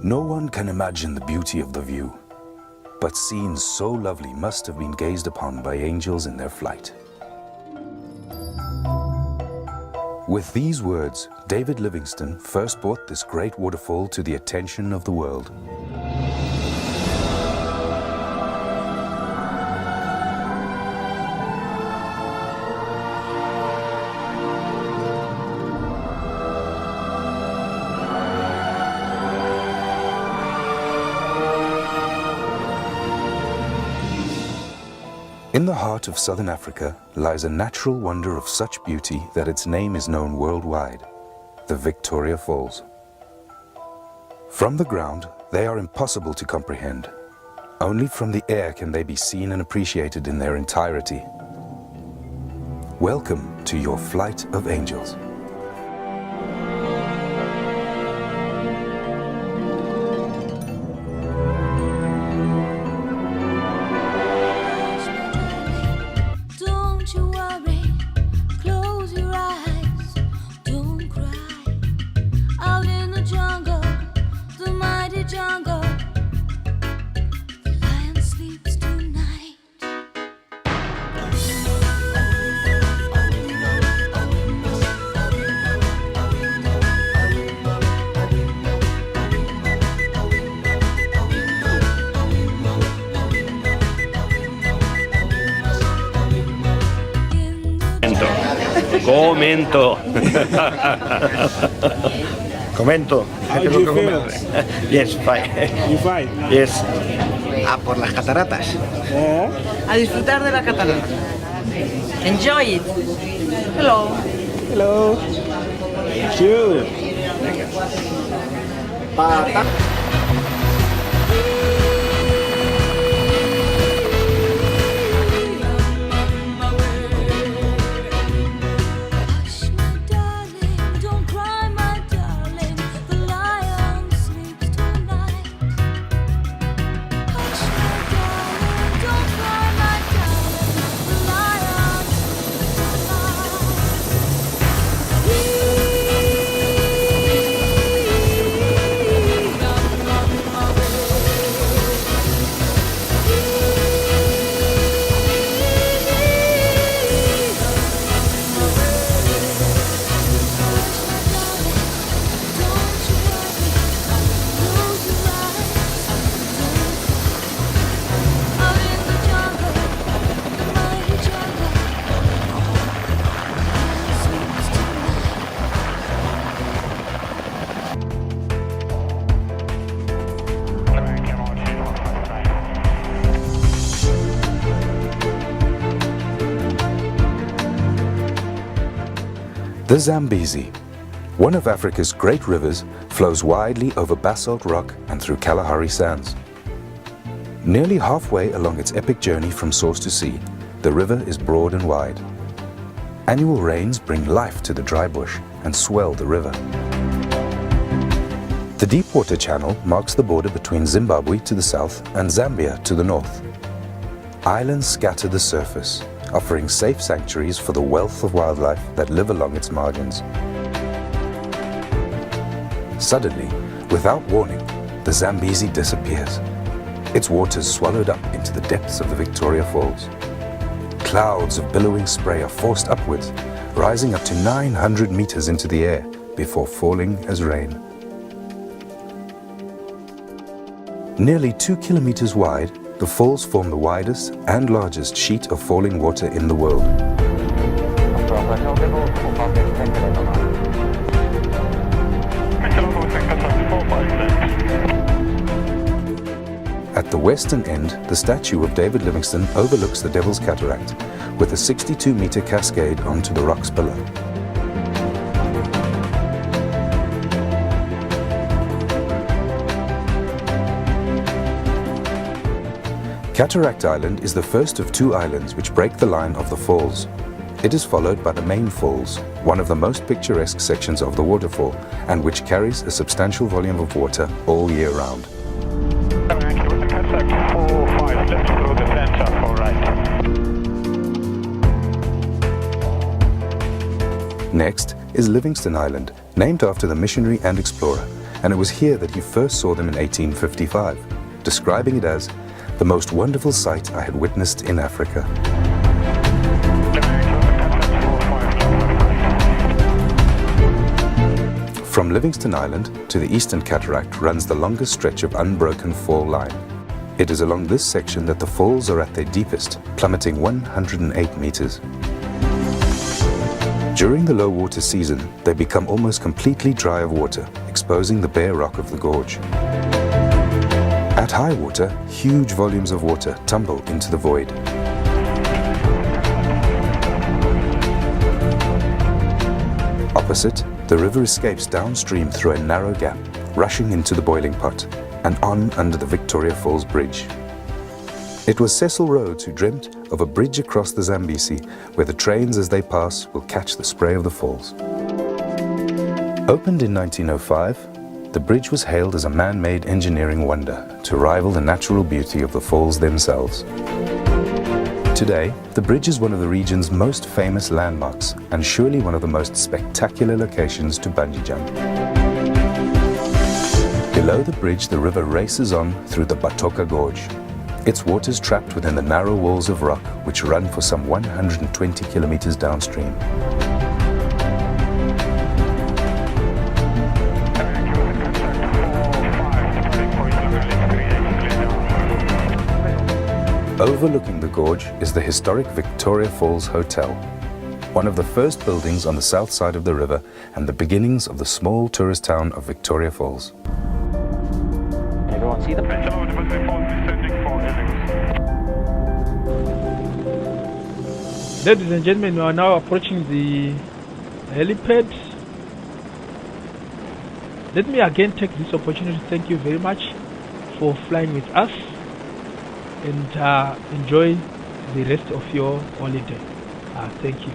No one can imagine the beauty of the view, but scenes so lovely must have been gazed upon by angels in their flight. With these words, David Livingstone first brought this great waterfall to the attention of the world. In the heart of southern Africa lies a natural wonder of such beauty that its name is known worldwide, the Victoria Falls. From the ground, they are impossible to comprehend. Only from the air can they be seen and appreciated in their entirety. Welcome to your flight of angels. Comento. Comento. How do you feel? Yes, fine. You fine? Yes. Por las cataratas. Yeah. A disfrutar de la catarata. Enjoy it. Hello. Hello. Cheers. The Zambezi, one of Africa's great rivers, flows widely over basalt rock and through Kalahari sands. Nearly halfway along its epic journey from source to sea, the river is broad and wide. Annual rains bring life to the dry bush and swell the river. The Deepwater Channel marks the border between Zimbabwe to the south and Zambia to the north. Islands scatter the surface, offering safe sanctuaries for the wealth of wildlife that live along its margins. Suddenly, without warning, the Zambezi disappears. Its waters swallowed up into the depths of the Victoria Falls. Clouds of billowing spray are forced upwards, rising up to 900 meters into the air before falling as rain. Nearly 2 kilometers wide, the falls form the widest and largest sheet of falling water in the world. At the western end, the statue of David Livingstone overlooks the Devil's Cataract, with a 62-meter cascade onto the rocks below. Cataract Island is the first of 2 islands which break the line of the falls. It is followed by the main falls, one of the most picturesque sections of the waterfall, and which carries a substantial volume of water all year round. Next is Livingston Island, named after the missionary and explorer, and it was here that he first saw them in 1855, describing it as the most wonderful sight I had witnessed in Africa. From Livingston Island to the Eastern Cataract runs the longest stretch of unbroken fall line. It is along this section that the falls are at their deepest, plummeting 108 meters. During the low water season, they become almost completely dry of water, exposing the bare rock of the gorge. At high water, huge volumes of water tumble into the void. Opposite, the river escapes downstream through a narrow gap, rushing into the boiling pot and on under the Victoria Falls Bridge. It was Cecil Rhodes who dreamt of a bridge across the Zambezi where the trains as they pass will catch the spray of the falls. Opened in 1905, the bridge was hailed as a man-made engineering wonder to rival the natural beauty of the falls themselves. Today, the bridge is one of the region's most famous landmarks and surely one of the most spectacular locations to bungee jump. Below the bridge, the river races on through the Batoka Gorge. Its waters trapped within the narrow walls of rock which run for some 120 kilometers downstream. Overlooking the gorge is the historic Victoria Falls Hotel, one of the first buildings on the south side of the river and the beginnings of the small tourist town of Victoria Falls. Everyone see them? Ladies and gentlemen, we are now approaching the helipad. Let me again take this opportunity to thank you very much for flying with us and enjoy the rest of your holiday. Thank you.